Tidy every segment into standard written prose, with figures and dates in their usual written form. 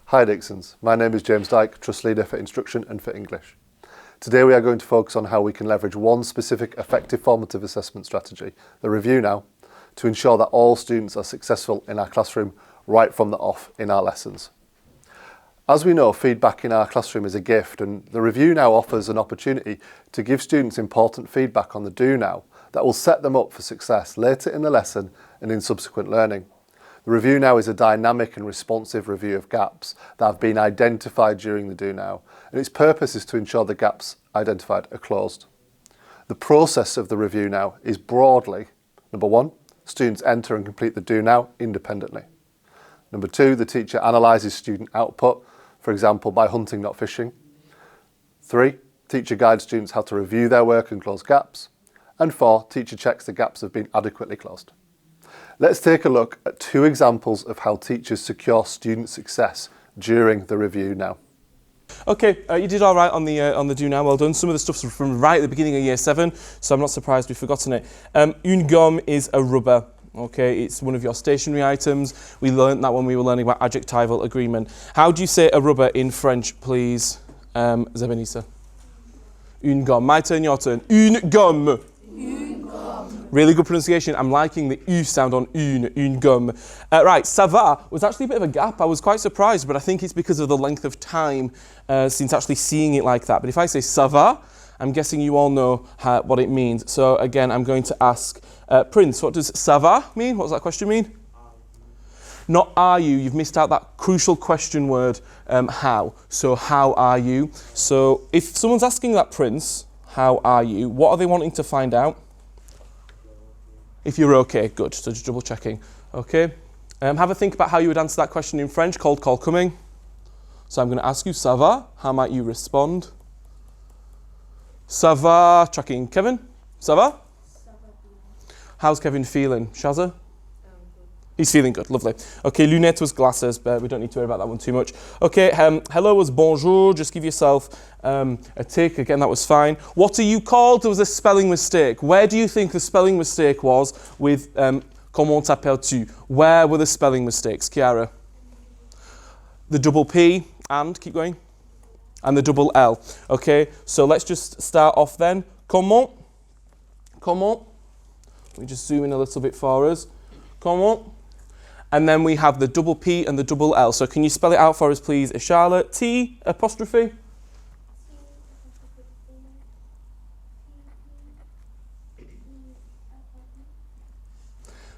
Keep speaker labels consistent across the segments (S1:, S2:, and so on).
S1: Hi Dixons, my name is James Dyke, Trust Leader for Instruction and for English. Today we are going to focus on how we can leverage one specific effective formative assessment strategy, the review now, to ensure that all students are successful in our classroom right from the off in our lessons. As we know, feedback in our classroom is a gift, and the review now offers an opportunity to give students important feedback on the do now that will set them up for success later in the lesson and in subsequent learning. The review now is a dynamic and responsive review of gaps that have been identified during the do now, and its purpose is to ensure the gaps identified are closed. The process of the review now is broadly, number one, students enter and complete the do now independently. Number two, the teacher analyses student output, for example, by hunting, not fishing. 3, teacher guides students how to review their work and close gaps. And 4, teacher checks the gaps have been adequately closed. Let's take a look at 2 examples of how teachers secure student success during the review now.
S2: Okay, you did all right on the do now, well done. Some of the stuff's from right at the beginning of year 7, so I'm not surprised we've forgotten it. Une gomme is a rubber. Okay, it's one of your stationery items. We learnt that when we were learning about adjectival agreement. How do you say a rubber in French, please, Zebenisa? Une gomme. My turn, your turn. Une gomme.
S3: Une gomme.
S2: Really good pronunciation. I'm liking the U sound on une gomme. Right, ça va was actually a bit of a gap. I was quite surprised, but I think it's because of the length of time since actually seeing it like that. But if I say ça va, I'm guessing you all know what it means. So again, I'm going to ask Prince, what does ça va mean? What does that question mean? Not are you. You've missed out that crucial question word, how. So how are you? So if someone's asking that Prince, how are you? What are they wanting to find out? If you're okay, good. So just double checking. Okay. Have a think about how you would answer that question in French. Cold call coming. So I'm going to ask you, ça va? How might you respond? Ça va? Tracking Kevin. Ça va? How's Kevin feeling? Shazza? He's feeling good, lovely. Okay, lunettes was glasses, but we don't need to worry about that one too much. Okay, hello was bonjour, just give yourself a tick, again that was fine. What are you called? There was a spelling mistake. Where do you think the spelling mistake was with comment t'appelles-tu? Where were the spelling mistakes, Chiara? The double P and, keep going, and the double L. Okay, so let's just start off then. Comment? Let me just zoom in a little bit for us. Comment? And then we have the double P and the double L. So can you spell it out for us, please, Charlotte? T apostrophe?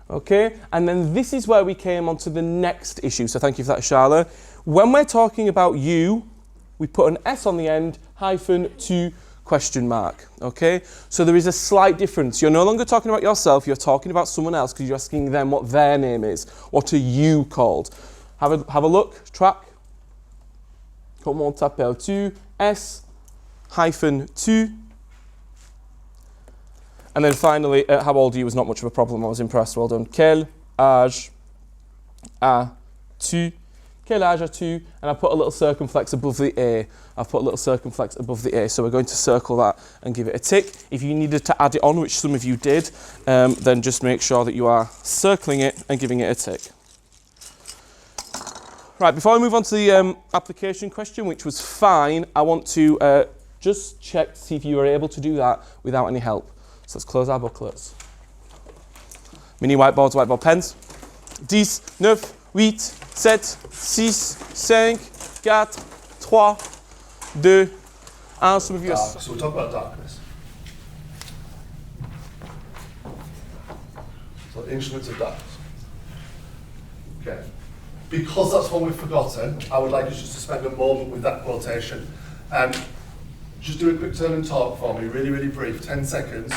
S2: Okay, and then this is where we came on to the next issue. So thank you for that, Charlotte. When we're talking about you, we put an S on the end, hyphen, to question mark, okay? So there is a slight difference. You're no longer talking about yourself, you're talking about someone else because you're asking them what their name is. What are you called? Have a look, track. Comment t'appelles-tu? S hyphen tu. And then finally, how old are you was not much of a problem. I was impressed, well done. Quel âge as-tu? Quel âge as-tu? And I put a little circumflex above the A. I've put a little circumflex above the A, so we're going to circle that and give it a tick. If you needed to add it on, which some of you did, then just make sure that you are circling it and giving it a tick. Right, before I move on to the application question, which was fine, I want to just check to see if you were able to do that without any help. So let's close our booklets. Mini whiteboards, whiteboard pens. 10, 9, 8, 7, 6, 5, 4, 3, 2, 1. Some of you are...
S1: So we'll talk about darkness. So instruments of darkness. Okay. Because that's one we've forgotten, I would like you just to spend a moment with that quotation. Just do a quick turn and talk for me, really, really brief, 10 seconds.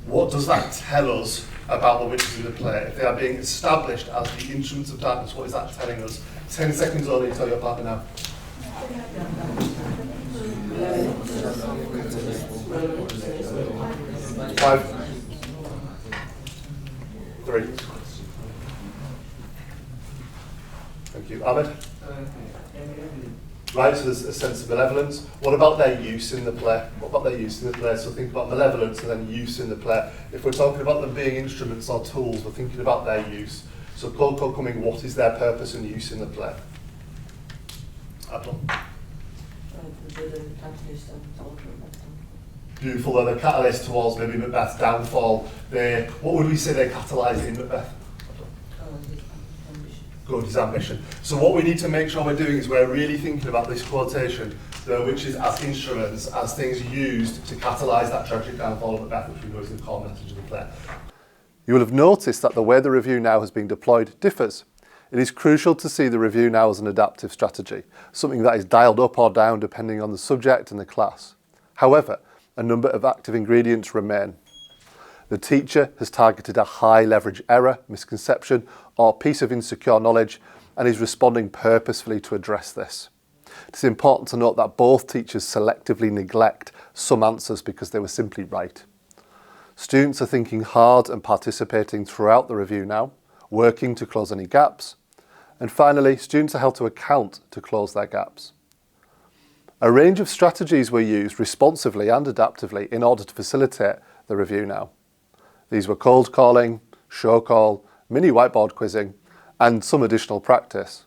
S1: What does that tell us about the witches in the play? If they are being established as the instruments of darkness, what is that telling us? 10 seconds only, tell your partner now. 5, 3. Thank you. Ahmed? Right, so there's a sense of malevolence. What about their use in the play? So think about malevolence and then use in the play. If we're talking about them being instruments or tools, we're thinking about their use. So Coco coming, what is their purpose and use in the play? I've done.
S3: Catalyst and
S1: Beautiful, they're the catalyst towards maybe Macbeth's downfall. What would we say they catalysed in Macbeth? Good, his ambition. So what we need to make sure we're doing is we're really thinking about this quotation, which is as instruments, as things used to catalyse that tragic downfall of Macbeth, which we know is the core message of the play. You will have noticed that the way the review now has been deployed differs. It is crucial to see the review now as an adaptive strategy, something that is dialed up or down depending on the subject and the class. However, a number of active ingredients remain. The teacher has targeted a high leverage error, misconception, or piece of insecure knowledge and is responding purposefully to address this. It's important to note that both teachers selectively neglect some answers because they were simply right. Students are thinking hard and participating throughout the review now, working to close any gaps. And finally, students are held to account to close their gaps. A range of strategies were used responsively and adaptively in order to facilitate the review now. These were cold calling, show call, mini whiteboard quizzing, and some additional practice.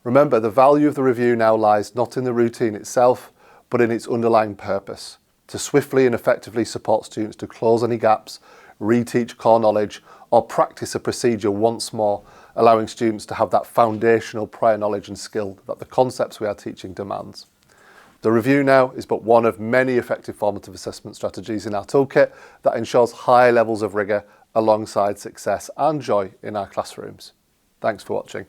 S1: Remember, the value of the review now lies not in the routine itself, but in its underlying purpose, to swiftly and effectively support students to close any gaps, reteach core knowledge, or practice a procedure once more, allowing students to have that foundational prior knowledge and skill that the concepts we are teaching demands. The review now is but one of many effective formative assessment strategies in our toolkit that ensures high levels of rigour alongside success and joy in our classrooms. Thanks for watching.